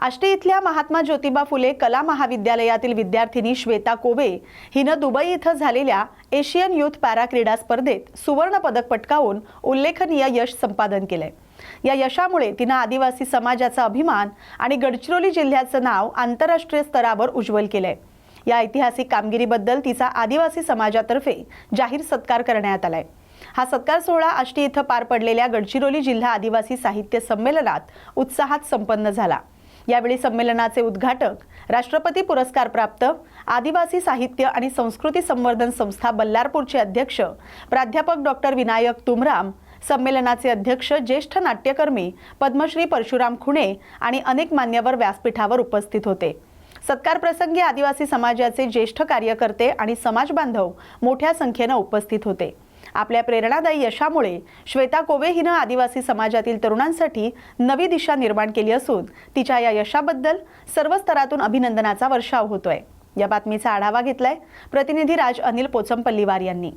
आष्टी इथल्या महात्मा ज्योतिबा फुले कला महाविद्यालयातील विद्यार्थिनी श्वेता कोवे हिनं दुबई इथं झालेल्या एशियन यूथ पॅरा क्रीडा स्पर्धेत सुवर्ण पदक पटकावून उल्लेखनीय यश संपादन केलंय। या यशामुळे तिनं आदिवासी समाजाचा अभिमान आणि गडचिरोली जिल्ह्याचं नाव आंतरराष्ट्रीय स्तरावर उज्ज्वल केलंय। या ऐतिहासिक कामगिरीबद्दल तिचा आदिवासी समाजातर्फे जाहीर सत्कार करण्यात आलाय। हा सत्कार सोहळा आष्टी इथं पार पडलेल्या गडचिरोली जिल्हा आदिवासी साहित्य संमेलनात उत्साहात संपन्न झाला। यावेळी संमेलनाचे उद्घाटक राष्ट्रपती पुरस्कार प्राप्त आदिवासी साहित्य आणि संस्कृती संवर्धन संस्था बल्लारपूरचे अध्यक्ष प्राध्यापक डॉक्टर विनायक तुमराम, संमेलनाचे अध्यक्ष ज्येष्ठ नाट्यकर्मी पद्मश्री परशुराम खुणे आणि अनेक मान्यवर व्यासपीठावर उपस्थित होते। सत्कार प्रसंगी आदिवासी समाजाचे ज्येष्ठ कार्यकर्ते आणि समाज बांधव मोठ्या संख्येने उपस्थित होते। आपल्या प्रेरणादायी यशामुळे श्वेता कोवे हिनं आदिवासी समाजातील तरुणांसाठी नवी दिशा निर्माण केली असून तिच्या या यशाबद्दल सर्व स्तरातून अभिनंदनाचा वर्षाव होतोय। या बातमीचा आढावा घेतलाय प्रतिनिधी राज अनिल पोचमपल्लीवार यांनी।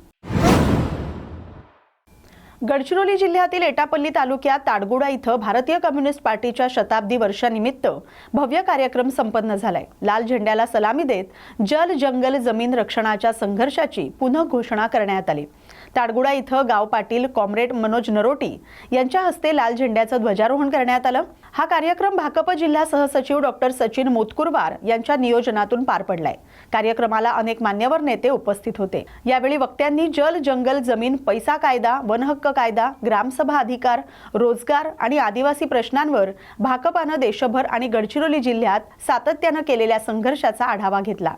गडचिरोली जिल्ह्यातील एटापल्ली तालुक्यात ताडगुडा इथं भारतीय कम्युनिस्ट पार्टीच्या शताब्दी वर्षानिमित्त भव्य कार्यक्रम संपन्न झालाय। लाल झेंड्याला सलामी देत जल जंगल जमीन रक्षणाच्या संघर्षाची पुनः घोषणा करण्यात आली। ताडगुडा इथं गाव पाटील कॉम्रेड मनोज नरोटी यांच्या हस्ते लाल झेंड्याचं ध्वजारोहण करण्यात आलं। हा कार्यक्रम भाकप जिल्हा सहसचिव डॉक्टर सचिन मोतकुरवार यांच्या नियोजनातून पार पडलाय। कार्यक्रमाला अनेक मान्यवर नेते उपस्थित होते। यावेळी वक्त्यांनी जल जंगल जमीन पैसा कायदा, वन हक्क कायदा, ग्रामसभा अधिकार, रोजगार आणि आदिवासी प्रश्नांवर भाकपानं देशभर आणि गडचिरोली जिल्ह्यात सातत्यानं केलेल्या संघर्षाचा आढावा घेतला।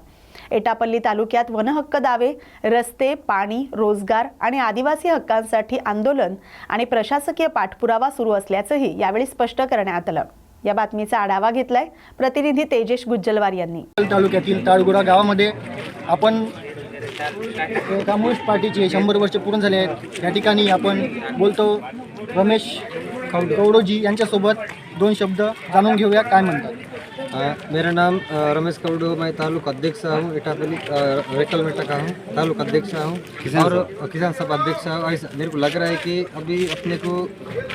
एटापल्ली तालुक्यात वन हक्क दावे, रस्ते, पाणी, रोजगार आणि आदिवासी हक्कांसाठी आंदोलन आणि प्रशासकीय पाठपुरावा सुरू असल्याचंही यावेळी स्पष्ट करण्यात आलं। या बातमीचा आढावा घेतलाय प्रतिनिधी तेजेश गुज्जलवार यांनी। तालुक्यातील ताडगुडा गावामध्ये आपण कम्युनिस्ट पार्टीचे 100 वर्ष पूर्ण झाले आहेत। या ठिकाणी आपण बोलतो रमेश कौडोजी यांच्यासोबत दोन शब्द जाणून घेऊया, काय म्हणतात। मेरा नाम रमेश कौडो, मैं तालुका अध्यक्ष हूँ। एटापल्ली रेकल मेटा का हूँ, तालुका अध्यक्ष हूँ और किसान सभा अध्यक्ष हूँ। ऐसा मेरे को लग रहा है कि अभी अपने को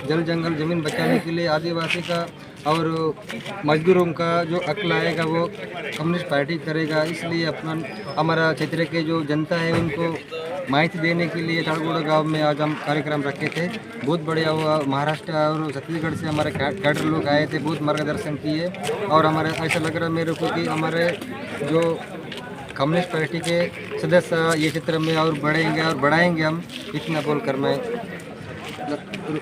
जल जंगल ज़मीन बचाने के लिए आदिवासी का और मजदूरों का जो हक आएगा वो कम्युनिस्ट पार्टी करेगा। इसलिए अपना हमारा क्षेत्र के जो जनता है उनको माहिती देने के लिए ताड़गुड़ा गांव में आज हम कार्यक्रम रखे थे। बहुत बढ़िया हुआ। महाराष्ट्र और छत्तीसगढ़ से हमारे कैडर लोग आए थे, बहुत मार्गदर्शन किए और हमारे ऐसा लग रहा मेरे को कि हमारे जो कम्युनिस्ट पार्टी के सदस्य ये क्षेत्र में और बढ़ेंगे और बढ़ाएंगे। हम इतना बोलकर मैं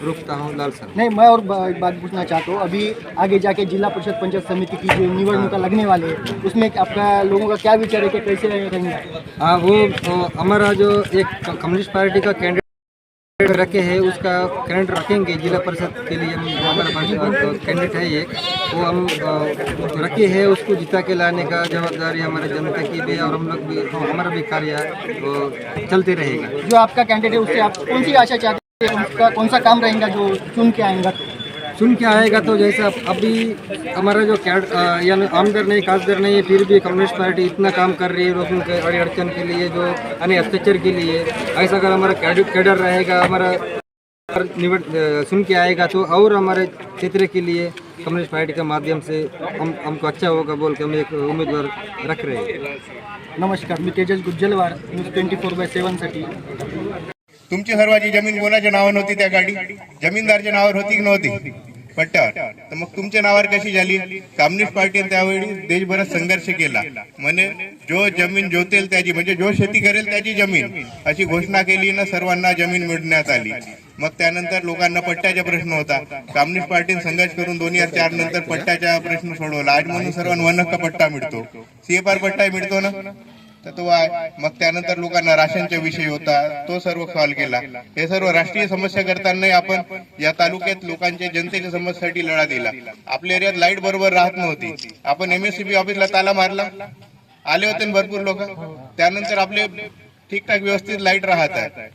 रुकता हूँ। लाल सर नहीं, मैं और एक बात पूछना चाहता हूँ। अभी आगे जाके जिला परिषद पंचायत समिति की जो निवडणुका लगने वाले हैं उसमें आपका लोगों का क्या विचार है कि कैसे रहेंगे? हाँ, वो हमारा जो एक कम्युनिस्ट पार्टी का कैंडिडेट रखे हैं उसका कैंडिडेट रखेंगे जिला परिषद के लिए। हम हमारा कैंडिडेट है एक, वो हम रखे हैं, उसको जिता के लाने का जवाबदारी हमारे जनता की भी और हम लोग भी, हमारा भी कार्य वो चलते रहेगा। जो आपका कैंडिडेट है उससे आप कौन सी आशा चाहते हैं, उसका कौन सा काम रहेगा जो चुन के आएगा? सुन के आएगा तो जैसा अभी हमारा जो यानी आमदर नहीं खासदर नहीं है, फिर भी कम्युनिस्ट पार्टी इतना काम कर रही है लोगों के अड़ी अड़चन के लिए, जो अन्य अत्याचार के लिए। ऐसा अगर हमारा कैडर रहेगा, हमारा सुन के आएगा तो और हमारे क्षेत्र के लिए कम्युनिस्ट पार्टी के माध्यम से हमको अच्छा होगा बोल के हम एक उम्मीदवार रख रहे हैं। नमस्कार, मी तेजस गुज्जलवार, न्यूज 24/7 साठी। तुमची सर्वांची जमीन कोणाच्या नावावर होती? त्या गाडी जमीनदारच्या नावावर होती की नव्हती? पट्ट्यावर। तर मग तुमच्या नावावर कशी झाली? कम्युनिस्ट पार्टीने त्यावेळी देशभरात संघर्ष केला, म्हणजे जो जमीन जोतेल त्याची, म्हणजे जो शेती करेल त्याची जमीन, अशी घोषणा केली ना, सर्वांना जमीन मिळण्यात आली। मग त्यानंतर लोकांना पट्ट्याचा प्रश्न होता। कम्युनिस्ट पार्टीने संघर्ष करून 2004 नंतर पट्ट्याचा प्रश्न सोडवला। आज म्हणून सर्वांना वन हक्क पट्टा मिळतो, CFR पट्टा मिळतो ना, तर तो आहे। मग त्यानंतर लोकांना राशनचा विषय होता, तो सर्व सॉल्व्ह केला। हे सर्व राष्ट्रीय समस्या करताना आपण या तालुक्यात लोकांच्या जनतेच्या समस्येसाठी लढा दिला। आपल्या एरियात लाईट बरोबर राहत नव्हती, आपण MSCB ऑफिसला ताला मारला, आले होते भरपूर लोक। त्यानंतर आपले ठीकठाक व्यवस्थित लाईट राहत आहे।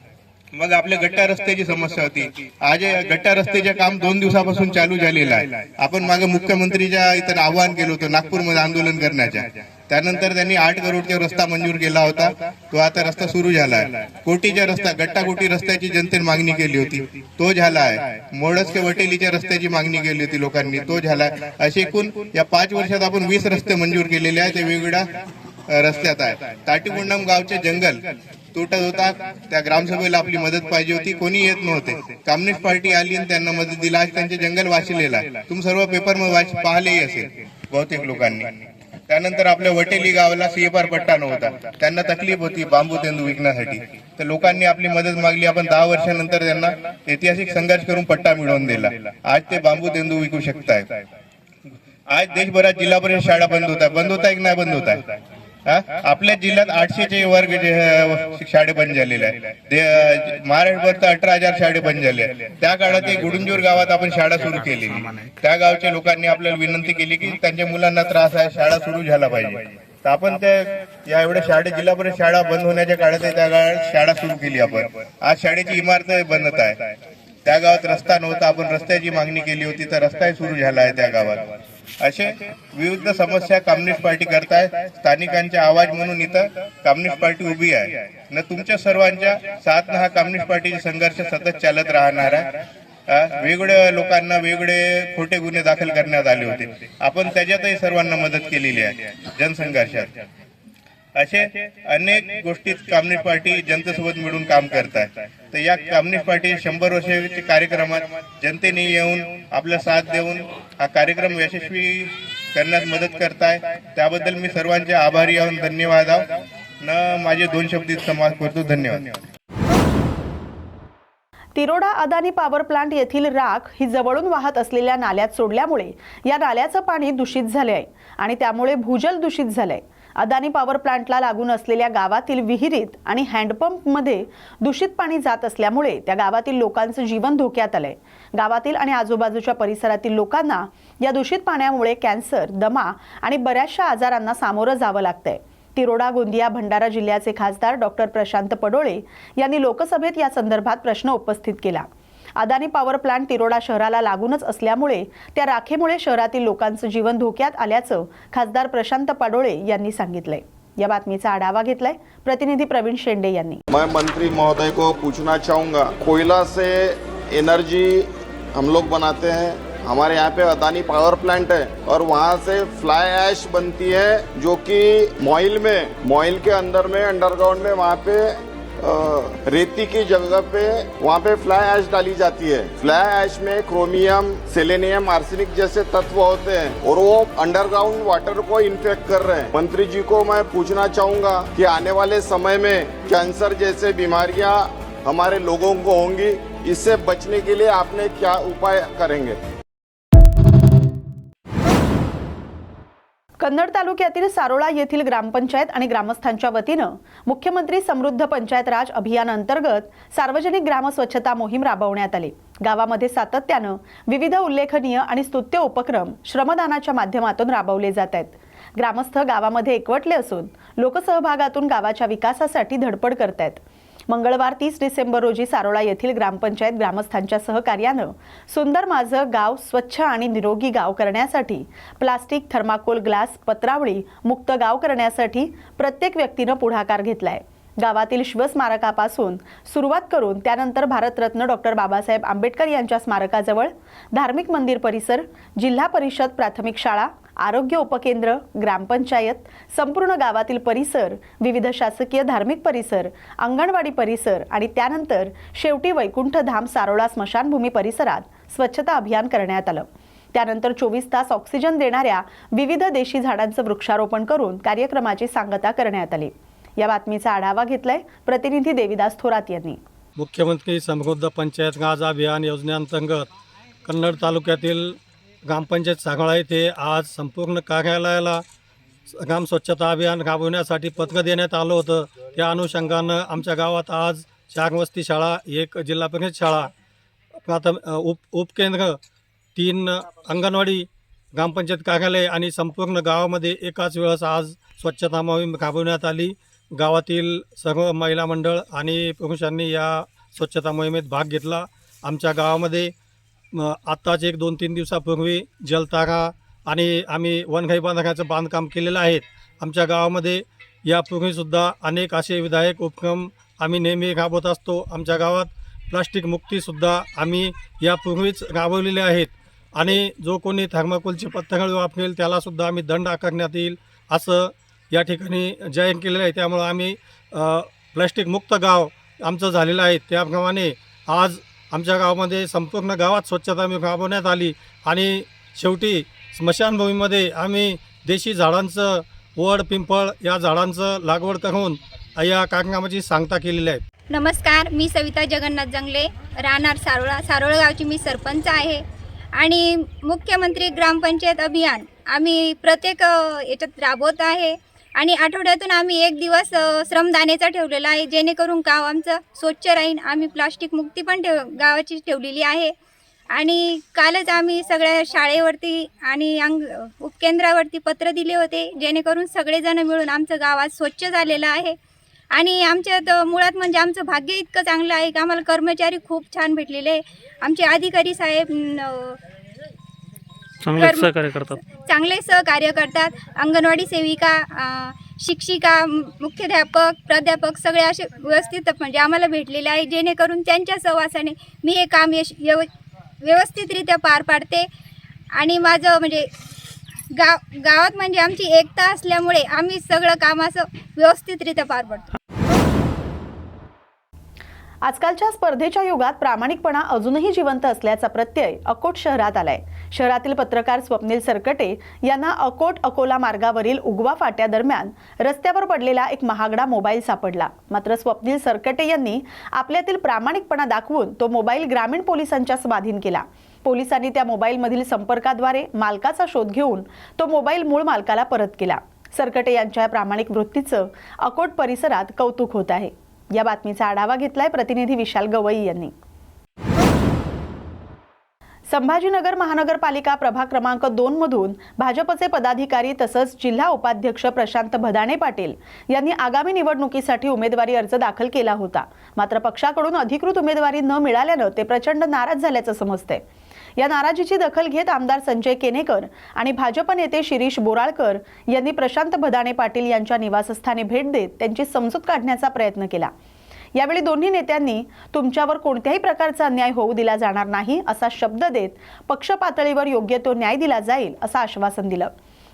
मग आपल्या गट्टा रस्त्याची समस्या होती. आज गट्टा रस्त्याचे काम 2 दिवसापासून चालू झालेलं आहे. आपण मागे मुख्यमंत्रीच्या इथं आवाहन केलं होतं नागपूरमध्ये आंदोलन करण्याच्या. त्यानंतर त्यांनी 8 करोडचा रस्ता मंजूर केला होता. तो आता रस्ता सुरू झाला आहे. कोटीचा रस्ता, गट्टा कोटी रस्त्याची जनतेने मागणी केली होती, तो झाला आहे. मोडस ते वटेलीच्या रस्त्याची मागणी केली होती लोकांनी, तो झाला. असे एकूण या 5 वर्षात आपण 20 रस्ते मंजूर केलेले आहेत. ते वेगवेगळ्या रस्त्यात आहे. ताटीगुंडम गावचे जंगल तुटत होता, त्या ग्रामसभेला आपली मदत पाहिजे होती, कोणी येत नव्हते. कम्युनिस्ट पार्टी आली आणि त्यांना मदत दिला. आज त्यांचे जंगल वाचलेलं आहे. तुम्ही सर्व पेपरमध्ये पाहिलेही असेल बहुतेक लोकांनी. त्यानंतर आपल्या वटेली गावाला CFR पट्टा नव्हता, त्यांना तकलीफ होती बांबू तेंदू विकण्यासाठी. तर लोकांनी आपली मदत मागली. आपण 10 वर्षानंतर त्यांना ऐतिहासिक संघर्ष करून पट्टा मिळवून दिला. आज ते बांबू तेंदू विकू शकताय. आज देशभरात जिल्हा परिषद शाळा बंद होत आहे की नाही बंद होत आहे? आपल्या जिल्ह्यात 800चे वर्ग शाळे बंद झालेले आहे. महाराष्ट्रभर 18,000 शाळे बंद झाले. त्या काळात एक गुडुंजूर गावात आपण शाळा सुरू केलेली. त्या गावच्या लोकांनी आपल्याला विनंती केली की त्यांच्या मुलांना त्रास आहे, शाळा सुरू झाला पाहिजे. तर आपण त्या या एवढ्या शाळे जिल्हा परिषद शाळा बंद होण्याच्या काळात त्या काळात शाळा सुरू केली आपण. आज शाळेची इमारत बनत आहे. त्या गावात रस्ता नव्हता, आपण रस्त्याची मागणी केली होती, तर रस्ताही सुरू झाला आहे त्या गावात. असे विविध समस्या कम्युनिस्ट पार्टी करताय. स्थानिकांचा आवाज म्हणून इथं कम्युनिस्ट पार्टी उभी आहे. न तुमच्या सर्वांच्या साथ हा कम्युनिस्ट पार्टीचा संघर्ष सतत चालत राहणार आहे. वेगवेगळ्या लोकांना वेगवेगळे खोटे गुन्हे दाखल करण्यात आले होते. आपण त्याच्यातही सर्वांना मदत केलेली आहे जनसंघर्षात. असे अनेक गोष्टीत कम्युनिस्ट पार्टी जनतेसोबत मिळून काम करत आहे. तर या कम्युनिस्ट पार्टी 100 वर्षाच्या कार्यक्रमात जनतेने येऊन आपला साथ देऊन हा कार्यक्रम यशस्वी करण्यास मदत करताय. त्याबद्दल मी सर्वांचे आभारी आहोत, धन्यवाद आहो. न माझे 2 शब्दात समाप्त करतो. धन्यवाद. तिरोडा अदानी पॉवर प्लांट येथील राख ही जवळून वाहत असलेल्या नाल्यात सोडल्यामुळे या नाल्याचं पाणी दूषित झाले आहे आणि त्यामुळे भूजल दूषित झालंय. अदानी पॉवर प्लांटला लागून असलेल्या गावातील विहिरीत आणि हँडपंपमध्ये दूषित पाणी जात असल्यामुळे त्या गावातील लोकांचं जीवन धोक्यात आलंय. गावातील आणि आजूबाजूच्या परिसरातील लोकांना या दूषित पाण्यामुळे कॅन्सर, दमा आणि बऱ्याचशा आजारांना सामोरं जावं लागतंय. तिरोडा, गोंदिया, भंडारा जिल्ह्याचे खासदार डॉक्टर प्रशांत पडोळे यांनी लोकसभेत या संदर्भात प्रश्न उपस्थित केला. अदानी पॉवर प्लांट तिरोडा शहराला लागूनच असल्यामुळे त्या राखेमुळे शहरातील लोकांचं जीवन धोक्यात आल्याचं खासदार प्रशांत पडोळे यांनी सांगितलंय. या बातमीचा आढावा घेतलाय प्रतिनिधी प्रवीण शेंडे यांनी. मैं मंत्री महोदय को पूछना चाहूँगा, कोयला से एनर्जी हम लोग बनाते हैं, हमारे यहाँ पे अदानी पावर प्लांट है और वहाँ से फ्लाई ऐश बनती है जो कि मॉइल के अंदर में अंडरग्राउंड में वहाँ पे रेती की जगह पे वहाँ पे फ्लाई ऐश डाली जाती है. फ्लाई ऐश में क्रोमियम, सेलेनियम, आर्सेनिक जैसे तत्व होते हैं और वो अंडरग्राउंड वाटर को इन्फेक्ट कर रहे हैं. मंत्री जी को मैं पूछना चाहूँगा कि आने वाले समय में कैंसर जैसे बीमारियाँ हमारे लोगों को होंगी, इससे बचने के लिए आपने क्या उपाय करेंगे? कन्नड तालुक्यातील सारोळा येथील ग्रामपंचायत आणि ग्रामस्थांच्या वतीनं मुख्यमंत्री समृद्ध पंचायत राज अभियान अंतर्गत सार्वजनिक ग्राम स्वच्छता मोहीम राबवण्यात आली. गावामध्ये सातत्यानं विविध उल्लेखनीय आणि स्तुत्य उपक्रम श्रमदानाच्या माध्यमातून राबवले जात आहेत. ग्रामस्थ गावामध्ये एकवटले असून लोकसहभागातून गावाच्या विकासासाठी धडपड करत आहेत. मंगळवार 30 डिसेंबर रोजी सारोळा येथील ग्रामपंचायत ग्रामस्थांच्या सहकार्यानं सुंदर माझं गाव स्वच्छ आणि निरोगी गाव करण्यासाठी प्लास्टिक, थर्माकोल, ग्लास, पत्रावळी मुक्त गाव करण्यासाठी प्रत्येक व्यक्तीनं पुढाकार घेतलाय. गावातील शिवस्मारकापासून सुरुवात करून त्यानंतर भारतरत्न डॉक्टर बाबासाहेब आंबेडकर यांच्या स्मारकाजवळ धार्मिक मंदिर परिसर, जिल्हा परिषद प्राथमिक शाळा, आरोग्य उपकेंद्र, ग्रामपंचायत, संपूर्ण गावातील परिसर, विविध शासकीय धार्मिक परिसर, अंगणवाडी परिसर आणि त्यानंतर शेवटी वैकुंठधाम सारोळा स्मशानभूमी परिसरात स्वच्छता अभियान करण्यात आलं. त्यानंतर 24 तास ऑक्सिजन देणाऱ्या विविध देशी झाडांचं वृक्षारोपण करून कार्यक्रमाची सांगता करण्यात आली. या बातमीचा आढावा घेतलाय प्रतिनिधी देविदास थोरात यांनी. मुख्यमंत्री समृद्ध पंचायत गाज अभियान योजनेअंतर्गत कन्नड तालुक्यातील ग्रामपंचायत सारोळा येथे आज संपूर्ण कार्यालयाला ग्राम स्वच्छता अभियान राबवण्यासाठी पत्र देण्यात आलं होतं. त्या अनुषंगानं आमच्या गावात आज 4 वस्ती शाळा, 1 जिल्हा परिषद शाळा, उपकेंद्र, 3 अंगणवाडी, ग्रामपंचायत कार्यालय आणि संपूर्ण गावामध्ये एकाच वेळेस आज स्वच्छता मोहीम राबवण्यात आली. गावातील सर्व महिला मंडळ आणि पुरुषांनी या स्वच्छता मोहिमेत भाग घेतला. आमच्या गावामध्ये आत्ताच 1-2-3 दिवसापूर्वी जलतारा आणि आम्ही वनखाई बांधकाचं बांधकाम केलेलं आहे. आमच्या गावामध्ये यापूर्वीसुद्धा अनेक असे विधायक उपक्रम आम्ही नेहमी राबवत असतो. आमच्या गावात प्लास्टिक मुक्तीसुद्धा आम्ही यापूर्वीच राबवलेले आहेत आणि जो कोणी थर्माकोलची पत्तंगळ वापरेल त्यालासुद्धा आम्ही दंड आकारण्यात येईल असं या ठिकाणी जाहीर केलेलं आहे. त्यामुळं आम्ही प्लास्टिक मुक्त गाव आमचं झालेलं आहे. त्याप्रमाणे आज आमच्या गावामध्ये संपूर्ण गावात स्वच्छता आम्ही राबवण्यात आली आणि शेवटी स्मशानभूमीमध्ये आम्ही देशी झाडांचं वड पिंपळ या झाडांचं लागवड करून या कार्यक्रमाची सांगता केलेली आहे. नमस्कार, मी सविता जगन्नाथ जंगले, राहणार सारोळ गावची मी सरपंच आहे आणि मुख्यमंत्री ग्रामपंचायत अभियान आम्ही प्रत्येक याच्यात राबवत आहे आणि आठवड्यातून आम्ही 1 दिवस श्रमदानाचा ठेवलेला आहे जेणेकरून गाव आमचं स्वच्छ राहील. आम्ही प्लास्टिक मुक्ती पण गावाची ठेवलेली आहे आणि कालच आम्ही सगळ्या शाळेवरती आणि उपकेंद्रावरती पत्र दिले होते जेणेकरून सगळेजण मिळून आमचं गाव आज स्वच्छ झालेलं आहे. आणि आमच्यात मुळात म्हणजे आमचं भाग्य इतकं चांगलं आहे की आम्हाला कर्मचारी खूप छान भेटलेले आहे. आमचे अधिकारी साहेब चांगले सहकार्य करतात. अंगणवाडी सेविका, शिक्षिका, मुख्याध्यापक, प्राध्यापक सगळे असे व्यवस्थित म्हणजे आम्हाला भेटलेले आहे जेणेकरून त्यांच्या सहवासाने मी हे काम व्यवस्थितरित्या पार पाडते आणि माझं म्हणजे गावात म्हणजे आमची एकता असल्यामुळे आम्ही सगळं काम असं व्यवस्थितरित्या पार पाडतो. आजकालच्या स्पर्धेच्या युगात प्रामाणिकपणा अजूनही जिवंत असल्याचा प्रत्यय अकोट शहरात आलाय. शहरातील पत्रकार स्वप्नील सरकटे यांना अकोट अकोला मार्गावरील उगवा फाट्या दरम्यान रस्त्यावर पडलेला एक महागडा मोबाईल सापडला. मात्र स्वप्नील सरकटे यांनी आपल्यातील प्रामाणिकपणा दाखवून तो मोबाईल ग्रामीण पोलिसांच्या स्वाधीन केला. पोलिसांनी त्या मोबाईलमधील संपर्काद्वारे मालकाचा शोध घेऊन तो मोबाईल मूळ मालकाला परत केला. सरकटे यांच्या प्रामाणिक वृत्तीचं अकोट परिसरात कौतुक होत आहे. या बातमीचा आढावा घेतलाय प्रतिनिधी विशाल गवई यांनी. संभाजीनगर महानगरपालिका प्रभाग क्रमांक 2 मधून भाजपचे पदाधिकारी तसंच जिल्हा उपाध्यक्ष प्रशांत भदाणे पाटील यांनी आगामी निवडणुकीसाठी उमेदवारी अर्ज दाखल केला होता. मात्र पक्षाकडून अधिकृत उमेदवारी न मिळाल्यानं ते प्रचंड नाराज झाल्याचं समजतंय. या नाराजीची दखल घेत आमदार संजय केनेकर आणि भाजप नेते शिरीष बोराळकर यांनी प्रशांत भदाणे पाटील यांच्या निवासस्थानी भेट देत त्यांची समजूत काढण्याचा प्रयत्न केला. यावेळी दोन्ही नेत्यांनी तुमच्यावर कोणत्याही प्रकारचा अन्याय होऊ दिला जाणार नाही असा शब्द देत पक्ष पातळीवर योग्य तो न्याय दिला जाईल असं आश्वासन दिलं.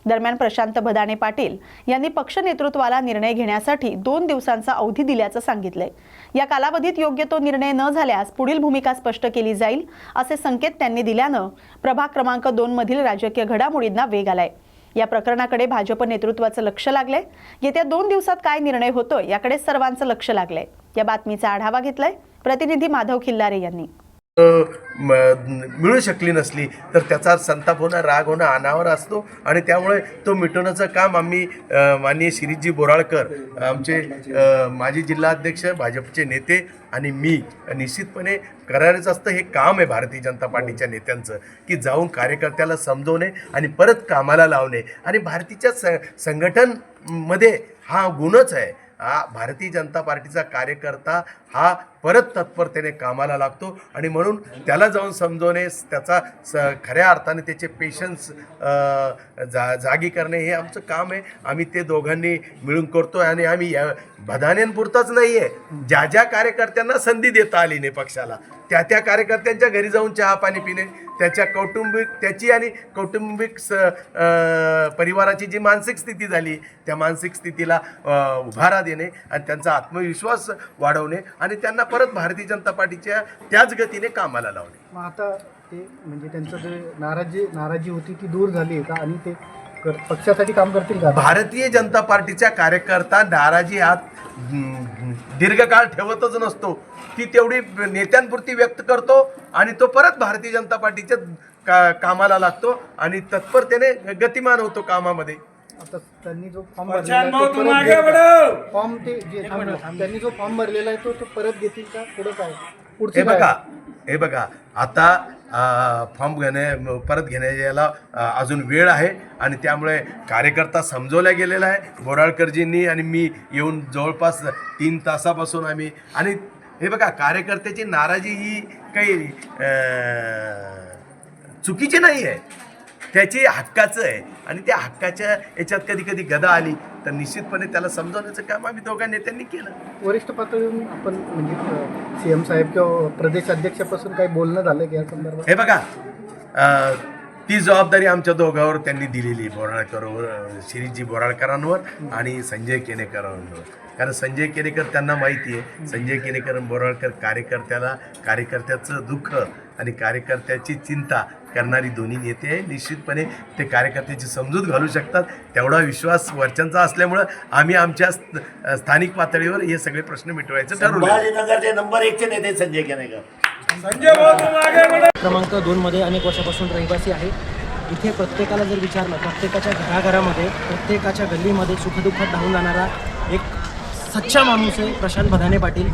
दरम्यान प्रशांत भदाणे पाटील यांनी पक्ष नेतृत्वाला निर्णय घेण्यासाठी 2 दिवसांचा अवधी दिल्याचं सांगितलंय. या कालावधीत योग्य तो निर्णय न झाल्यास पुढील भूमिका स्पष्ट केली जाईल असे संकेत त्यांनी दिल्यानं प्रभाग क्रमांक 2 मधील राजकीय घडामोडींना वेग आलाय. या प्रकरणाकडे भाजप नेतृत्वाचं लक्ष लागलंय. येत्या 2 दिवसात काय निर्णय होतो याकडे सर्वांचं लक्ष लागलंय. या बातमीचा आढावा घेतलाय प्रतिनिधी माधव खिल्लारे यांनी. मिळू शकली नसली तर त्याचा संताप होणं, राग होणं अनावर असतो आणि त्यामुळे तो मिटवण्याचं काम आम्ही माननीय शिरीषजी बोराळकर, आमचे माजी जिल्हाध्यक्ष, भाजपचे नेते आणि मी निश्चितपणे करायचं असतं. हे काम आहे भारतीय जनता पार्टीच्या नेत्यांचं की जाऊन कार्यकर्त्याला समजवणे आणि परत कामाला लावणे. आणि भारतीच्या संघटनमध्ये हा गुणच आहे. भारतीय जनता पार्टीचा कार्यकर्ता हा परत तत्परतेने कामाला लागतो आणि म्हणून त्याला जाऊन समजवणे, त्याचा खऱ्या अर्थाने त्याचे पेशन्स जागी करणे हे आमचं काम आहे. आम्ही ते दोघांनी मिळून करतो आणि आम्ही या भदाण्यांपुरताच नाही आहे, ज्या ज्या कार्यकर्त्यांना संधी देता आली नाही पक्षाला त्या कार्यकर्त्यांच्या घरी जाऊन चहा पाणी पिणे, त्याची आणि कौटुंबिक परिवाराची जी मानसिक स्थिती झाली त्या मानसिक स्थितीला उभारा देणे आणि त्यांचा आत्मविश्वास वाढवणे आणि त्यांना परत भारतीय जनता पार्टीच्या त्याच गतीने कामाला लावणे. मग आता ते म्हणजे त्यांचं जे नाराजी होती ती दूर झाली का आणि ते पक्षासाठी काम करतील का? भारतीय जनता पार्टीचा कार्यकर्ता नाराजी हा दीर्घकाळ ठेवतच नसतो. ती तेवढी नेत्यांपुरती व्यक्त करतो आणि तो परत भारतीय जनता पार्टीच्या कामाला लागतो आणि तत्परतेने गतिमान होतो कामामध्ये. आता त्यांनी जो फॉर्म भरलेला आहे तो परत घेतील का? पुढे काय हे बघा आता फॉर्म परत घेण्याला अजून वेळ आहे आणि त्यामुळे कार्यकर्ता समजवला गेलेला आहे. बोराळकरजींनी आणि मी येऊन जवळपास 3 तासापासून आम्ही आणि हे बघा, कार्यकर्त्याची नाराजी ही काही चुकीची नाही आहे, त्याची हक्काचं आहे. आणि त्या हक्काच्या याच्यात कधी कधी गदा आली तर निश्चितपणे त्याला समजवण्याचं काम आम्ही दोघा नेत्यांनी केलं. वरिष्ठ पातळीवरून आपण म्हणजे सीएम साहेब किंवा प्रदेश अध्यक्षापासून काही बोलणं झालं की या संदर्भात? हे बघा, ती जबाबदारी आमच्या दोघांवर त्यांनी दिलेली, बोराळकरवर, शिरीषजी बोराळकरांवर आणि संजय केनेकरांवर. कारण संजय केनेकर त्यांना माहिती आहे, संजय केनेकर आणि बोराळकर कार्यकर्त्याचं दुःख आणि कार्यकर्त्याची चिंता करणारी दोन्ही नेते आहे. निश्चितपणे ते कार्यकर्त्याची समजूत घालू शकतात, तेवढा विश्वास वरच्यांचा असल्यामुळं आम्ही आमच्या स्थानिक पातळीवर हे सगळे प्रश्न मिटवायचं ठरवलं. संभाजीनगरचे नंबर 1चे नेते संजय केनेकर. क्रमांक 2मध्ये अनेक वर्षापासून रहिवासी आहे. इथे प्रत्येकाला जर विचारलं, प्रत्येकाच्या घराघरामध्ये, प्रत्येकाच्या गल्लीमध्ये सुखदुःखात धावून जाणारा एक सच्चा माणूस आहे प्रशांत बधाने पाटील.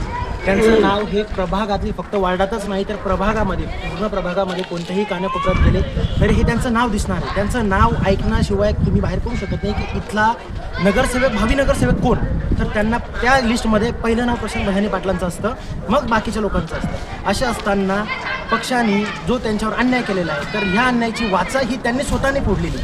त्यांचं नाव हे प्रभागातली, फक्त वार्डातच नाही तर प्रभागामध्ये, पूर्ण प्रभागामध्ये कोणत्याही कानाकोपऱ्यात गेले तरी हे त्यांचं नाव दिसणार आहे. त्यांचं नाव ऐकण्याशिवाय तुम्ही बाहेर पडू शकत नाही की इथला नगरसेवक, भावी नगरसेवक कोण, तर त्यांना त्या लिस्टमध्ये पहिलं नाव प्रशांत बधाने पाटलांचं असतं, मग बाकीच्या लोकांचं असतं. अशा असताना पक्षाने जो त्यांच्यावर अन्याय केलेला आहे, तर ह्या अन्यायाची वाचा ही त्यांनी स्वतःने फोडलेली.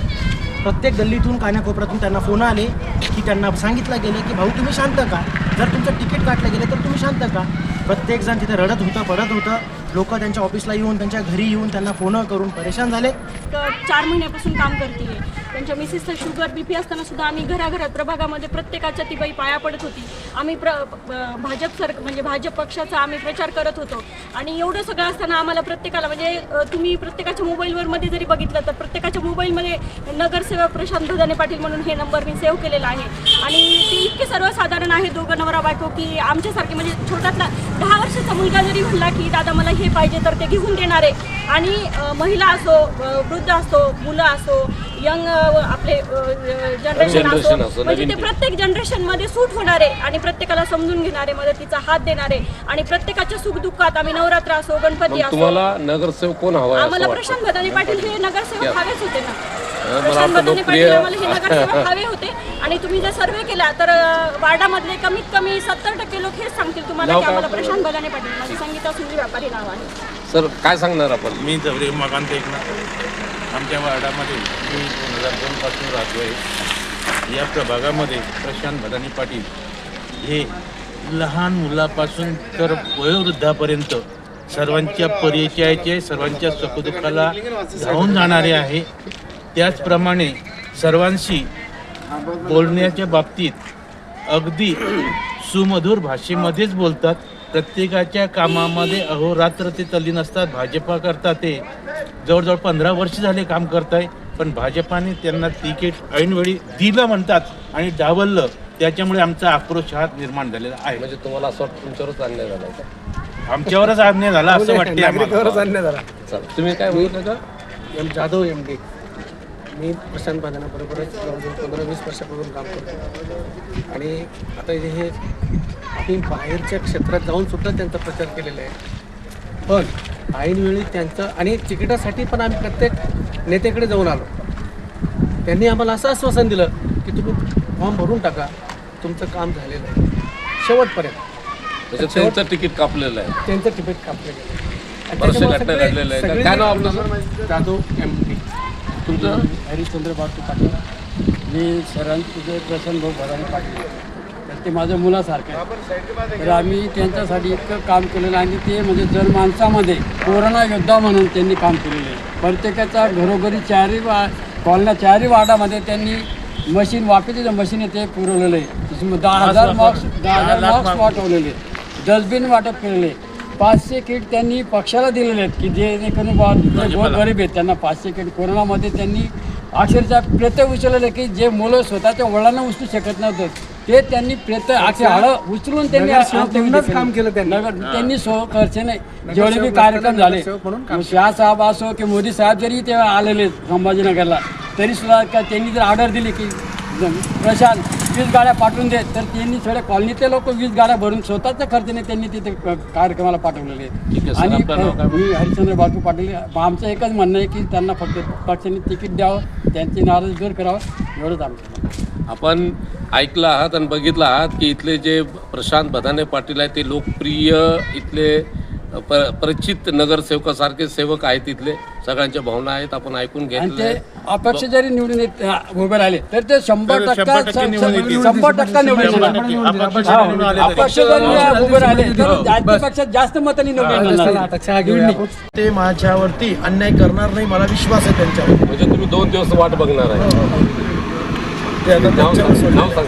प्रत्येक गल्लीतून, कानाकोपऱ्यातून त्यांना फोन आले की त्यांना सांगितलं गेलं की भाऊ तुम्ही शांत का, जर तुमचं तिकीट काटलं गेलं तर तुम्ही शांत का. प्रत्येकजण तिथे रडत होतं, पडत होतं. लोक त्यांच्या ऑफिसला येऊन, त्यांच्या घरी येऊन त्यांना फोन करून परेशान झाले. 4 महिन्यापासून काम करते. त्यांच्या मिसेसला शुगर BP असताना सुद्धा आम्ही घराघरात प्रभागामध्ये प्रत्येकाच्या ती बाई पाया पडत होती. आम्ही भाजप पक्षाचा आम्ही प्रचार करत होतो. आणि एवढं सगळं असताना आम्हाला प्रत्येकाला, म्हणजे तुम्ही प्रत्येकाच्या मोबाईलवर मध्ये जरी बघितलं तर प्रत्येकाच्या मोबाईलमध्ये नगरसेवक प्रशांत बधाने पाटील म्हणून हे नंबर मी सेव्ह केलेला आहे. आणि ते इतके सर्वसाधारण आहे, दोघं नवरा बायको, की आमच्यासारखे म्हणजे छोट्यातला 10 वर्षाचा मुलगा जरी म्हणला की दादा मला हे पाहिजे तर ते घेऊन देणारे. आणि महिला असो, वृद्ध असो, मुलं असो, यंग आपले जनरेशन असो, म्हणजे ते प्रत्येक जनरेशनमध्ये सूट होणारे आणि प्रत्येकाला समजून घेणारे, मदतीचा हात देणारे. आणि प्रत्येकाच्या सुखदुःखात, आम्ही नवरात्र असो, गणपती असो, तुम्हाला नगरसेवक कोण हवा? आम्हाला प्रशांत बधाने पाटील हे नगरसेवक हवेच होते ना. प्रशांत बधाने पाटील आम्हाला हे नगरसेवक हवे होते. आणि तुम्ही जर सर्वे केला तर वार्डामधले कमीत कमी 70% लोक हेच सांगतील तुम्हाला की आम्हाला प्रशांत बधाने पाटील. माझी संगीता सुंदरी व्यापारी नाव आहे. सर काय सांगणार आपण? मी जवरे मकान एकनाथ. आमच्या वार्डामध्ये मी 2002 पासून राहतो आहे. या प्रभागामध्ये प्रशांत बधाने पाटील हे लहान मुलापासून तर वयोवृद्धापर्यंत सर्वांच्या परिचयाचे, सर्वांच्या सुखदुःखाला धावून जाणारे आहे. त्याचप्रमाणे सर्वांशी बोलण्याच्या बाबतीत अगदी सुमधुर भाषेमध्येच बोलतात. प्रत्येकाच्या कामामध्ये अहोरात्र ते तल्लीन असतात. भाजपा करता ते जवळजवळ 15 वर्ष झाले काम करताय, पण भाजपाने त्यांना तिकीट ऐनवेळी दिलं म्हणतात आणि डावललं. त्याच्यामुळे आमचा आक्रोश हा निर्माण झालेला आहे. म्हणजे तुम्हाला असं वाटतं तुमच्यावरच अन्याय झाला का? आमच्यावरच अन्याय झाला असं वाटते आम्हाला. अन्याय झाला. तुम्ही काय बोलत का? जाधव MD. मी प्रशांत बधानाबरोबरच जवळजवळ 15-20 वर्षापासून काम करतो. आणि आता हे आम्ही बाहेरच्या क्षेत्रात जाऊन सुद्धा त्यांचा प्रचार केलेला आहे. पण ऐनवेळी त्यांचं, आणि तिकिटासाठी पण आम्ही प्रत्येक नेत्याकडे जाऊन आलो. त्यांनी आम्हाला असं आश्वासन दिलं की तुम्ही फॉर्म भरून टाका, तुमचं काम झालेलं आहे शेवटपर्यंत. म्हणजे त्यांचं तिकीट कापलेलं आहे, त्यांचं तिकीट कापलेलं आहे. बरेचशे घटना घडलेलं आहे. काय नाव आपलं सर? जाधव MD. तुमचं? हरिश्चंद्र बापू पाटील. मी सरांचे प्रसन्न भाऊ बधाने पाटील, तर ते माझ्या मुलासारखं आहे. तर आम्ही त्यांच्यासाठी इतकं काम केलेलं आहे. आणि ते म्हणजे जनमानसामध्ये कोरोना योद्धा म्हणून त्यांनी काम केलेलं आहे. प्रत्येकाच्या घरोघरी 4ही वार्डामध्ये त्यांनी मशीन, वापीचे मशीन आहे ते पुरवलेलं आहे. 10,000 मास्क वाटवलेले, डस्टबिन वाटप केलेले, 500 किट त्यांनी पक्षाला दिलेले आहेत की जेणेकरून गरीब आहेत त्यांना 500 किट. कोरोनामध्ये त्यांनी अक्षरशः प्रेत उचलले की जे मुलं स्वतःच्या वडिलांना उचलू शकत नव्हतं ते त्यांनी प्रेत हाडं उचलून त्यांनी काम केलं. त्यांनी खर्चेने जेवढे बी कार्यक्रम झाले, शाह साहेब असो की मोदी साहेब जरी ते आलेले संभाजीनगरला, तरी सुद्धा त्यांनी जर ऑर्डर दिली की प्रशांत 20 गाड्या पाठवून देत, तर त्यांनी सगळ्या कॉलनीतले लोक 20 गाड्या भरून स्वतःच्या खर्चाने त्यांनी तिथे कार्यक्रमाला पाठवलेले आहेत. आणि मी हरिश्चंद्र बापू पाटील, आमचं एकच म्हणणं आहे की त्यांना फक्त पक्षाने तिकीट द्यावं, त्यांची नाराजी दूर करावं, एवढंच आमचं. आपण ऐकलं आहात आणि बघितलं आहात की इथले जे प्रशांत बदाने पाटील आहेत ते लोकप्रिय इथले परिचित नगरसेवकासारखे सेवक आहेत. इथले सगळ्यांच्या भावना आहेत, आपण ऐकून आणि घेतले. ते अपक्ष जरी निवडून उभे राहिले तर ते 100% निवडून येतील. अपक्ष जरी उभे राहिले तर जातीपेक्षा जास्त मतांनी निवडून येणार. ते माझ्यावरती अन्याय करणार नाही, मला विश्वास आहे त्यांच्यावर. म्हणजे तुम्ही 2 दिवस वाट बघणार आहे. ते आता नाव सांगा सर.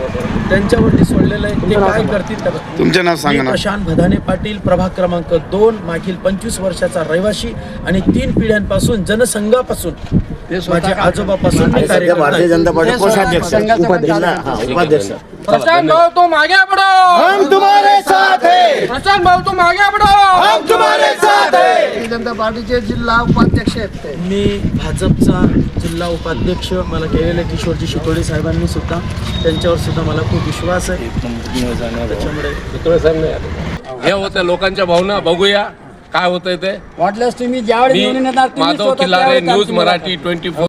त्यांच्यावरती सोडलेलं आहे, ते काय करतील ते. तुमचे नाव सांगा मी ना. प्रशांत भदाने पाटील, प्रभाग क्रमांक 2, मागील 25 वर्षाचा रहिवासी आणि 3 पिढ्यांपासून जनसंघापासून माझे आजोबापासून मी कार्यकर्ता आहे. भारतीय जनता पार्टी कोषाध्यक्ष उपाध्यक्ष प्रशांत भाऊ तुम आगे बढ़ो, हम तुम्हारे साथ हैं. प्रशांत भाऊ तुम आगे बढ़ो, हम तुम्हारे साथ हैं. जनता पार्टीचे जिल्हा उपाध्यक्ष आहेत ते. मी भाजपचा जिल्हा उपाध्यक्ष मला केलेले किशोरजी शितोडे साहेबांनी सुद्धा, त्यांच्यावर सुद्धा मला खूप विश्वास आहे. त्याच्यामुळे शितोळे साहेब नाही आले. हे होत्या लोकांच्या भावना. बघूया काय होतंय ते. वाटल्यास तुम्ही ज्यावेळी निवडून मी येणार तुम्ही माधव स्वतः खिलारे, त्यावेळी न्यूज तुम्ही मराठी 24.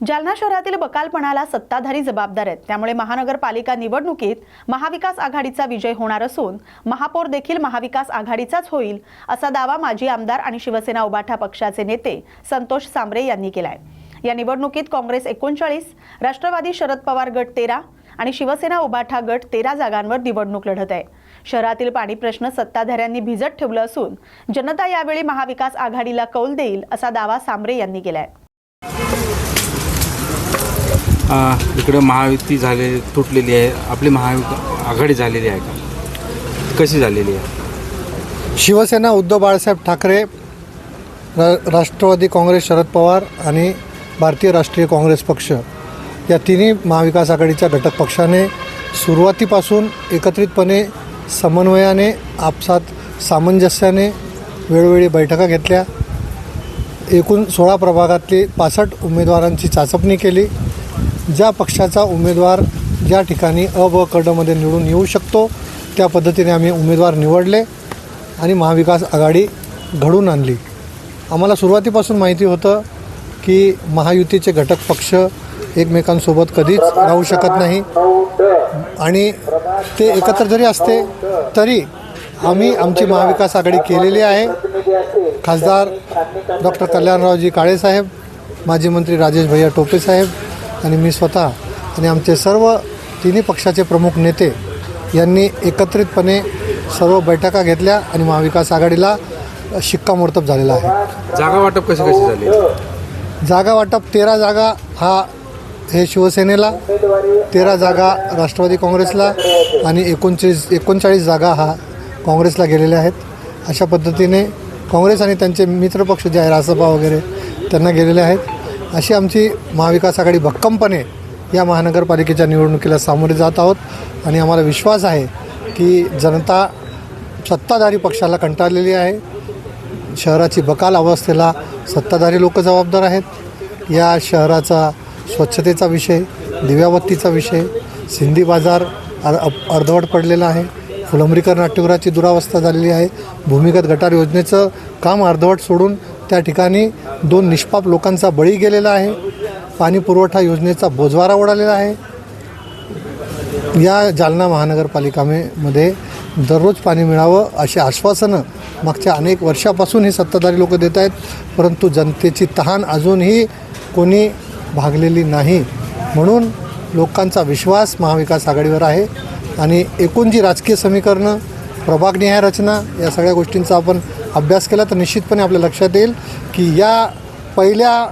जालना शहरातील बकालपणाला सत्ताधारी जबाबदार आहेत. त्यामुळे महानगरपालिका निवडणुकीत महाविकास आघाडीचा विजय होणार असून महापौर देखील महाविकास आघाडीचाच होईल असा दावा माजी आमदार आणि शिवसेना उबाठा पक्षाचे नेते संतोष सांबरे यांनी केलाय. या निवडणुकीत काँग्रेस 39, राष्ट्रवादी शरद पवार गट 13 आणि शिवसेना उबाठा गट 13 जागांवर निवडणूक लढत आहे. शहरातील पाणी प्रश्न सत्ताधाऱ्यांनी भिजत ठेवलं असून जनता यावेळी महाविकास आघाडीला कौल देईल असा दावा सांबरे यांनी केलाय. इकडे महायुती तुटलेली आहे, आपली आघाडी झालेली आहे का, कशी झालेली आहे? शिवसेना उद्धव बाळासाहेब ठाकरे, राष्ट्रवादी काँग्रेस शरद पवार आणि भारतीय राष्ट्रीय काँग्रेस पक्ष या तिन्ही महाविकास आघाडीच्या घटक पक्षाने सुरुवातीपासून एकत्रितपणे समन्वयाने आपसात सामंजस्याने वेळोवेळी बैठका घेतल्या. एकूण 16 प्रभागातली 65 उमेदवारांची चाचपणी केली. ज्या पक्षाचा उमेदवार ज्या ठिकाणी अ ब क डमध्ये निवडून येऊ शकतो त्या पद्धतीने आम्ही उमेदवार निवडले आणि महाविकास आघाडी घडून आणली. आम्हाला सुरुवातीपासून माहिती होतं की महायुतीचे घटक पक्ष एकमेकांसोबत कधीच राहू शकत नाही आणि ते एकत्र जरी असते तरी आम्ही आमची महाविकास आघाडी केलेली आहे. खासदार डॉक्टर कल्याणरावजी काळेसाहेब, माजी मंत्री राजेश भैया टोपे साहेब आणि मी स्वतः आणि आमचे सर्व तिन्ही पक्षाचे प्रमुख नेते यांनी एकत्रितपणे सर्व बैठका घेतल्या आणि महाविकास आघाडीला शिक्कामोर्तब झालेला आहे. जागा वाटप कशी झाली? जागा वाटप 13 जागा हे शिवसेनेला, 13 जागा राष्ट्रवादी काँग्रेसला आणि 39 जागा काँग्रेसला गेलेल्या आहेत. अशा पद्धतीने काँग्रेस आणि त्यांचे मित्रपक्ष जे आहे रासपा वगैरे त्यांना गेलेले आहेत. अशी आमची महाविकास आघाडी भक्कमपणे या महानगरपालिकेच्या निवडणुकीला सामोरे जात आहोत आणि आम्हाला विश्वास आहे की जनता सत्ताधारी पक्षाला कंटाळलेली आहे. शहराची बकाल अवस्थेला सत्ताधारी लोक जबाबदार आहेत. या शहराचा स्वच्छतेचा विषय, दिव्याबत्तीचा विषय, सिंधी बाजार अर्धवट पडलेला आहे, फुलंब्रीकर नाट्यगृहाची दुरावस्था झालेली आहे, भूमिगत गटार योजनेचं काम अर्धवट सोडून त्या ठिकाणी 2 निष्पाप लोकांचा बळी गेलेला आहे, पाणी पुरवठा योजनेचा बोजवारा उडालेला आहे. या जालना महानगरपालिकेमध्ये दररोज पाणी मिळावं अशी आश्वासनं मागच्या अनेक वर्षापासून हे सत्ताधारी लोक देत आहेत, परंतु जनतेची तहान अजूनही कोणी भागलेली नाही. म्हणून लोकांचा विश्वास महाविकास आघाडीवर आहे आणि एकूण जी राजकीय समीकरणं, प्रभागनिहाय रचना या सगळ्या गोष्टींचा आपण अभ्यास केला तर निश्चितपणे आपल्या लक्षात येईल की या पहिल्या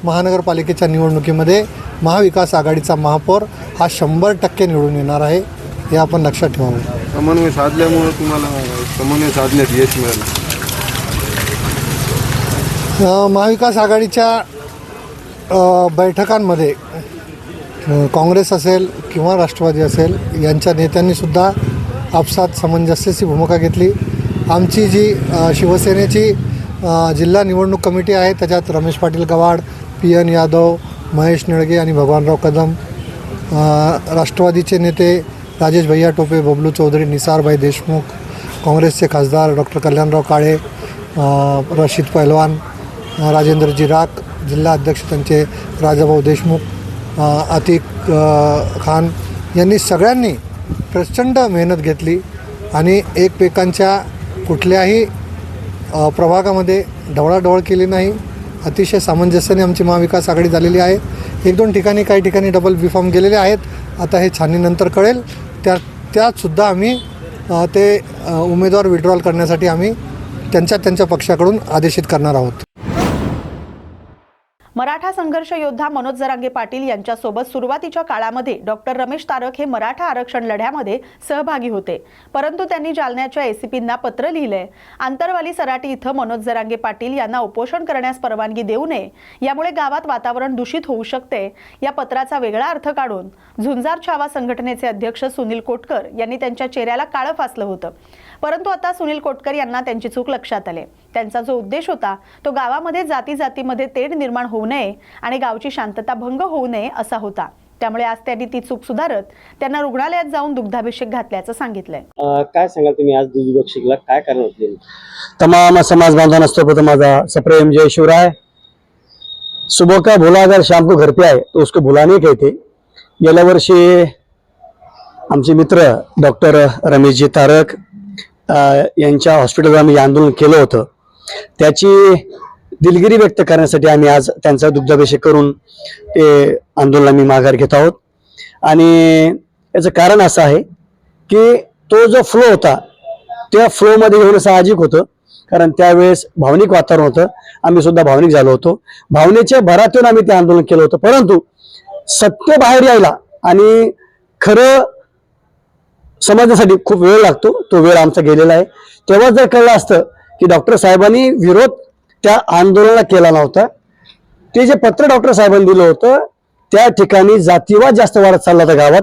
महानगरपालिकेच्या निवडणुकीमध्ये महाविकास आघाडीचा महापौर हा 100% निवडून येणार आहे. हे आपण लक्षात ठेवावं. समन्वय साधल्यामुळे तुम्हाला समन्वय साधण्यात यश मिळालं. महाविकास आघाडीच्या बैठकांमध्ये काँग्रेस असेल किंवा राष्ट्रवादी असेल यांच्या नेत्यांनीसुद्धा आपसात सामंजस्याची भूमिका घेतली. आमची जी शिवसेनेची जिल्हा निवडणूक कमिटी आहे त्याच्यात रमेश पाटील गवाड, PN यादव, महेश निळगे आणि भगवानराव कदम, राष्ट्रवादीचे नेते राजेश भैया टोपे, बबलू चौधरी, निसारभाई देशमुख, काँग्रेसचे खासदार डॉक्टर कल्याणराव काळे, रशीद पहलवान, राजेंद्रजी राख, जिल्हा अध्यक्ष त्यांचे राजाभाऊ देशमुख, अतिक खान यांनी सगळ्यांनी प्रचंड मेहनत घेतली आणि एकमेकांच्या कुठल्याही प्रभागामध्ये ढवळाढवळ केली नाही. अतिशय सामंजस्याने आमची महाविकास आघाडी झालेली आहे. 1-2 ठिकाणी काही ठिकाणी डबल बी फॉर्म गेलेले आहेत. आता हे छाननीनंतर कळेल. त्यातसुद्धा आम्ही ते उमेदवार विड्रॉल करण्यासाठी आम्ही त्यांच्या पक्षाकडून आदेशित करणार आहोत. मराठा संघर्ष योद्धा मनोज जरांगे पाटील यांच्यासोबत सुरुवातीच्या काळामध्ये डॉक्टर रमेश तारक हे मराठा आरक्षण लढ्यामध्ये सहभागी होते, परंतु त्यांनी जालन्याच्या एसीपींना पत्र लिहिलंय. आंतरवाली सराटी इथं मनोज जरांगे पाटील यांना उपोषण करण्यास परवानगी देऊ नये, यामुळे गावात वातावरण दूषित होऊ शकते. या पत्राचा वेगळा अर्थ काढून झुंजार छावा संघटनेचे अध्यक्ष सुनील कोटकर यांनी त्यांच्या चेहऱ्याला काळं फासलं होतं. परंतु आता सुनील कोटकर यांना त्यांची चूक लक्षात आली. त्यांचा जो उद्देश होता तो गावामध्ये जातीमध्ये तेढ निर्माण होऊ नये आणि गावची शांतता भंग होऊ नये असा होता. त्यामुळे आज त्यांनी ती चूक सुधारत त्यांना रुग्णालयात जाऊन दुग्धाभिषेक घातल्याचं सांगितलंय. काय सांगाल तुम्ही आज दुग्धाभिषेकला काय कारण होते? तमाम समाज बांधवांना सर्वप्रथम माझा सप्रेम जय शिवराय. सुबह का भुला अगर शाम को घर पे आए तो उसको भुला नहीं कहते. गेल्या वर्षी आमचे मित्र डॉक्टर रमेशजी तारक यांच्या हॉस्पिटलवर आम्ही आंदोलन केलं होतं. त्याची दिलगिरी व्यक्त करण्यासाठी आम्ही आज त्यांचा दुग्धाभिषेक करून ते आंदोलन आम्ही माघार घेत आहोत. आणि याचं कारण असं आहे की तो जो फ्लो होता त्या फ्लोमध्ये येणं साहजिक होतं, कारण त्यावेळेस भावनिक वातावरण होतं. आम्ही सुद्धा भावनिक झालो होतो. भावनेच्या भरातून आम्ही ते आंदोलन केलं होतं. परंतु सत्य बाहेर यायला आणि खरं समजण्यासाठी खूप वेळ लागतो. तो वेळ आमचा गेलेला आहे. तेव्हा जर कळलं असतं की डॉक्टर साहेबांनी विरोध त्या आंदोलनाला केला नव्हता, ते जे पत्र डॉक्टर साहेबांनी दिलं होतं त्या ठिकाणी जातीवाद जास्त वाढत चालला होता गावात.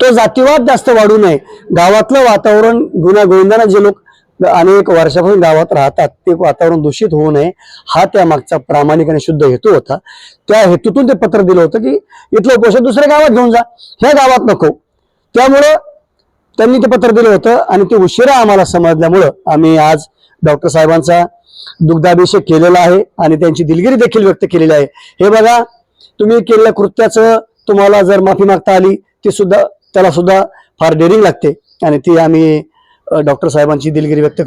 तो जातीवाद जास्त वाढू नये, गावातलं वातावरण गुण्यागोविंदाने जे लोक अनेक वर्षापासून गावात राहतात ते वातावरण दूषित होऊ नये, हा त्या मागचा प्रामाणिक आणि शुद्ध हेतू होता. त्या हेतूतून ते पत्र दिलं होतं की इथलं उपोषण दुसऱ्या गावात घेऊन जा, ह्या गावात नको. त्यामुळं त्यांनी ते पत्र दिलं होतं आणि ते उशिरा आम्हाला समजल्यामुळं आम्ही आज डॉक्टर साहेबांचा दुग्धाभिषेक केलेला आहे आणि त्यांची दिलगिरी देखील व्यक्त केलेली आहे. हे बघा, तुम्ही केलेल्या कृत्याचं तुम्हाला जर माफी मागता आली ती सुद्धा त्याला सुद्धा फार डेअरिंग लागते आणि ती आम्ही डॉक्टर साहेबांची दिलगिरी व्यक्त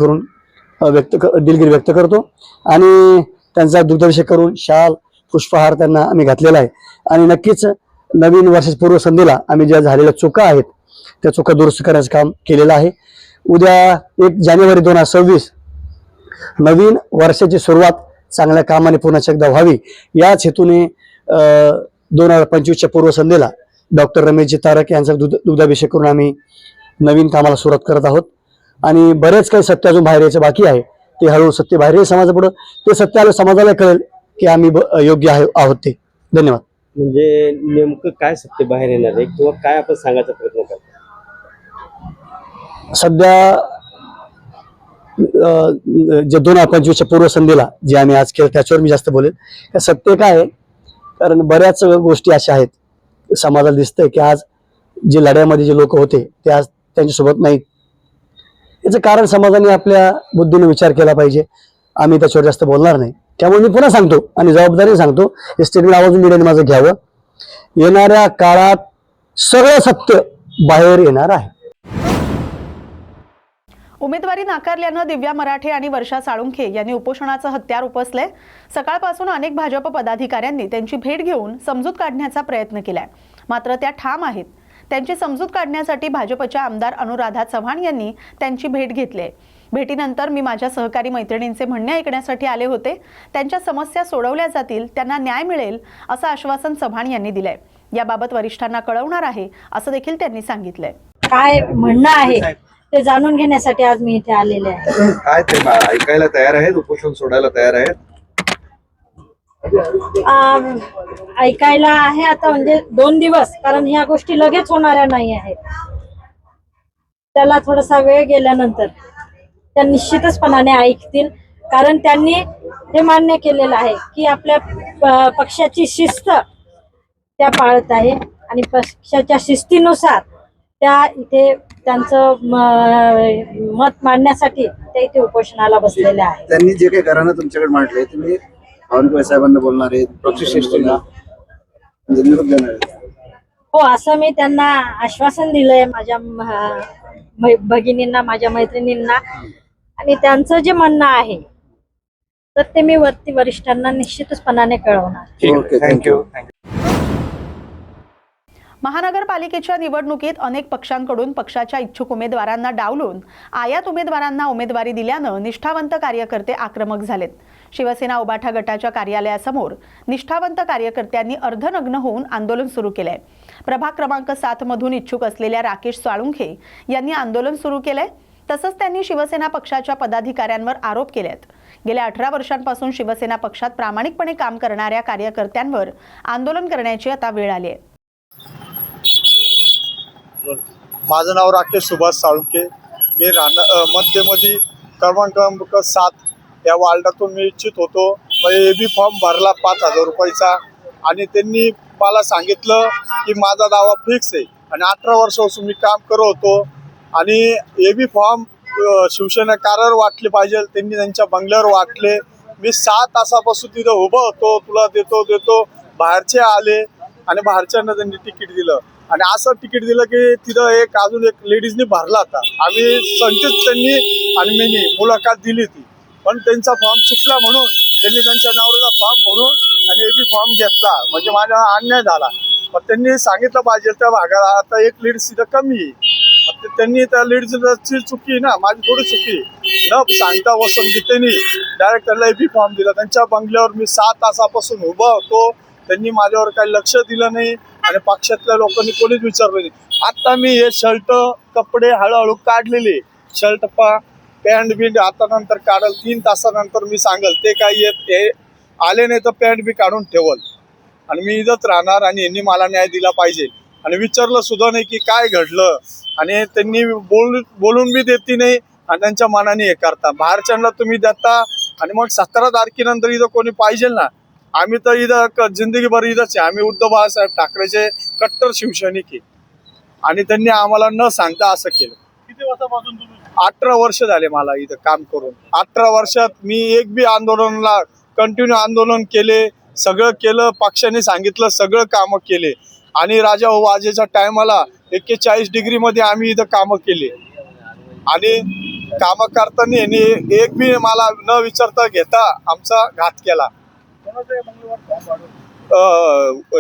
करतो आणि त्यांचा दुग्धाभिषेक करून शाल पुष्पहार त्यांना आम्ही घातलेला आहे. आणि नक्कीच नवीन वर्षाच्या पूर्वसंध्येला आम्ही ज्या झालेल्या चुका आहेत त्या चुका दुरुस्त करण्याचं काम केलेलं आहे. उद्या 1 जानेवारी 2026 नवीन वर्षाची सुरुवात चांगल्या कामाने पुन्हा एकदा व्हावी याच हेतूने 2025च्या पूर्वसंध्येला डॉक्टर रमेशजी तारक यांचा दुग्धाभिषेक करून आम्ही नवीन कामाला सुरुवात करत आहोत. आणि बरेच काही सत्य अजून बाहेर यायचं बाकी आहे. ते हळूहळू सत्य बाहेर येईल समाजापुढं. ते सत्य आलं समाजाला कळेल की आम्ही योग्य आहोत ते. धन्यवाद. म्हणजे नेमकं काय सत्य बाहेर येणार आहे किंवा काय आपण सांगायचा प्रयत्न करतो? सध्या जे 2025च्या पूर्वसंध्येला जे आम्ही आज केलं त्याच्यावर मी जास्त बोलेल. सत्य काय आहे, कारण बऱ्याच गोष्टी अशा आहेत समाजाला दिसतंय की आज जे लढ्यामध्ये जे लोक होते ते आज त्यांच्यासोबत नाहीत. याचं कारण समाजाने आपल्या बुद्धीने विचार केला पाहिजे. आम्ही त्याच्यावर जास्त बोलणार नाही. त्यामुळे मी पुन्हा सांगतो आणि जबाबदारीने सांगतो, हे स्टेटमेंट आवाज मीडियाने माझं घ्यावं. येणाऱ्या काळात सगळं सत्य बाहेर येणार आहे. उमेदवारी नाकारल्यानं दिव्या मराठे आणि वर्षा साळुंखे यांनी उपोषणाचं हत्यार उपसलंय. सकाळपासून अनेक भाजप पदाधिकाऱ्यांनी त्यांची भेट घेऊन समजूत काढण्याचा प्रयत्न केलाय, मात्र त्या ठाम आहेत. त्यांची समजूत काढण्यासाठी भाजपच्या आमदार अनुराधा चव्हाण यांनी त्यांची भेट घेतली. भेटीनंतर मी माझ्या सहकारी मैत्रिणींचे म्हणणे ऐकण्यासाठी आले होते. त्यांच्या समस्या सोडवल्या जातील, त्यांना न्याय मिळेल असं आश्वासन चव्हाण यांनी दिलंय. याबाबत वरिष्ठांना कळवणार आहे असं देखील त्यांनी सांगितलंय. काय म्हणणं आहे ते जाणून घेण्यासाठी आज मी इथे आलेले आहे. काय ते ऐकायला तयार आहेत, उपोषण सोडायला तयार आहेत? ऐकायला आहे आता, म्हणजे 2 दिवस, कारण ह्या गोष्टी लगेच होणाऱ्या नाही आहेत. त्याला थोडासा वेळ गेल्यानंतर त्या निश्चितचपणाने ऐकतील, कारण त्यांनी हे मान्य केलेलं आहे की आपल्या पक्षाची शिस्त त्या पाळत आहे आणि पक्षाच्या शिस्तीनुसार त्या इथे त्यांचं मत मांडण्यासाठी ते इथे उपोषणाला बसलेले आहे. त्यांनी जे काही घराणं तुमच्याकडे मांडले, तुम्ही बावनकुळे साहेबांना बोलणार आहेत, पक्षश्रेष्ठींना हो, असं मी त्यांना आश्वासन दिलंय माझ्या भगिनींना, माझ्या मैत्रिणींना, आणि त्यांचं जे म्हणणं आहे तर ते मी वरिष्ठांना निश्चितपणाने कळवणार. थँक्यू. महानगरपालिकेच्या निवडणुकीत अनेक पक्षांकडून पक्षाच्या इच्छुक उमेदवारांना डावलून आयात उमेदवारांना उमेदवारी दिल्यानं निष्ठावंत कार्यकर्ते आक्रमक झालेत. शिवसेना उबाठा गटाच्या कार्यालयासमोर निष्ठावंत कार्यकर्त्यांनी अर्धनग्न होऊन आंदोलन सुरू केलंय. प्रभाग क्रमांक 7 मधून इच्छुक असलेल्या राकेश साळुंखे यांनी आंदोलन सुरू केलंय. तसंच त्यांनी शिवसेना पक्षाच्या पदाधिकाऱ्यांवर आरोप केलेत. गेल्या 18 वर्षांपासून शिवसेना पक्षात प्रामाणिकपणे काम करणाऱ्या कार्यकर्त्यांवर आंदोलन करण्याची आता वेळ आली आहे. माझं नाव राकेश सुभाष साळुंखे. मी मध्यमध्ये क्रमांक 7 या वार्डातून मी इच्छित होतो. एबी फॉर्म भरला 5,000 रुपयाचा आणि त्यांनी मला सांगितलं की माझा दावा फिक्स आहे आणि 18 वर्षापासून मी काम करत होतो आणि एबी फॉर्म शिवसेना कार्यावर वाटले पाहिजे. त्यांनी त्यांच्या बंगल्यावर वाटले. मी 6 तासापासून तिथं उभं होतो, तुला देतो. बाहेरचे आले आणि बाहेरच्यांना त्यांनी तिकीट दिलं आणि असं तिकीट दिलं की तिथं अजून एक लेडीजनी भरला होता. आम्ही संचित त्यांनी आणि मी मुलाखत दिली ती, पण त्यांचा फॉर्म चुकला म्हणून त्यांनी त्यांच्या नवऱ्याचा फॉर्म भरून आणि एबी फॉर्म घेतला. म्हणजे माझा अन्याय झाला. पण त्यांनी सांगितलं पाहिजे त्या भागाला आता एक लीड्स तिथं कमी आहे. त्यांनी त्या लीड्सची चुकी ना, माझी थोडी चुकी न सांगता वसंत गीतेनी डायरेक्ट त्याला एबी फॉर्म दिला. त्यांच्या बंगल्यावर मी 6 तासापासून उभा होतो. त्यांनी माझ्यावर काही लक्ष दिलं नाही आणि पक्षातल्या लोकांनी कोणीच विचारलं नाही. आता मी हे शर्ट कपडे हळूहळू काढलेले, शर्ट पॅन्ट बिंट आता नंतर काढल 3 तासानंतर मी सांगल. ते काही हे आले नाही तर पॅन्ट बी काढून ठेवल आणि मी इथंच राहणार आणि यांनी मला न्याय दिला पाहिजे. आणि विचारलं सुद्धा नाही की काय घडलं आणि त्यांनी बोलून बी देते नाही आणि त्यांच्या मनाने हे करता. बाहेरच्यांना तुम्ही देता आणि मग 17 तारखेनंतर इथं कोणी पाहिजे ना. आम्ही तर इथं जिंदगीभर इथंच आहे. आम्ही उद्धव बाळासाहेब ठाकरेचे कट्टर शिवसैनिक आहे आणि त्यांनी आम्हाला न सांगता असं केलं. किती वर्षापासून तुम्ही? 18 वर्ष झाले मला इथं काम करून. 18 वर्षात मी एक बी आंदोलनाला कंटिन्यू आंदोलन केले, सगळं केलं. पक्षाने सांगितलं सगळं कामं केले आणि राजा वाजेच्या टायमाला 41 डिग्रीमध्ये आम्ही इथं कामं केले आणि कामं करताना यांनी एक बी मला न विचारता घेता आमचा घात केला.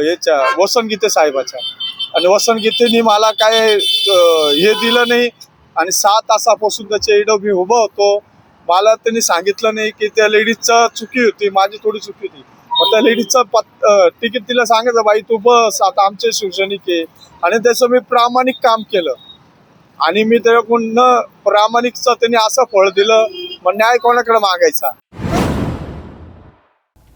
याच्या वसंत गीते साहेबाच्या. आणि वसंत गीतेनी मला काय हे दिलं नाही आणि 6 तासापासून त्याच्या इथं मी उभं होतो. मला त्यांनी सांगितलं नाही की त्या लेडीजचं चुकी होती, माझी थोडी चुकी होती. मग त्या लेडीजचं तिकीट तिला सांगायचं बाई तू बस, आता आमचे शिवसैनिक आहे. आणि त्याचं मी प्रामाणिक काम केलं आणि मी त्याच्याकडून न प्रामाणिकचं त्यांनी असं फळ दिलं. मग न्याय कोणाकडे मागायचा?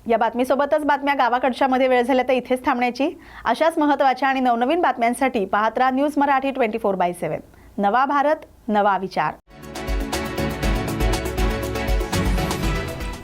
या बातमीसोबतच बातम्या गावाकडच्या मध्ये वेळ झाल्या तर इथेच थांबण्याची. अशाच महत्त्वाच्या आणि नवनवीन बातम्यांसाठी पाहत राहा न्यूज मराठी 24/7. नवा भारत, नवा विचार.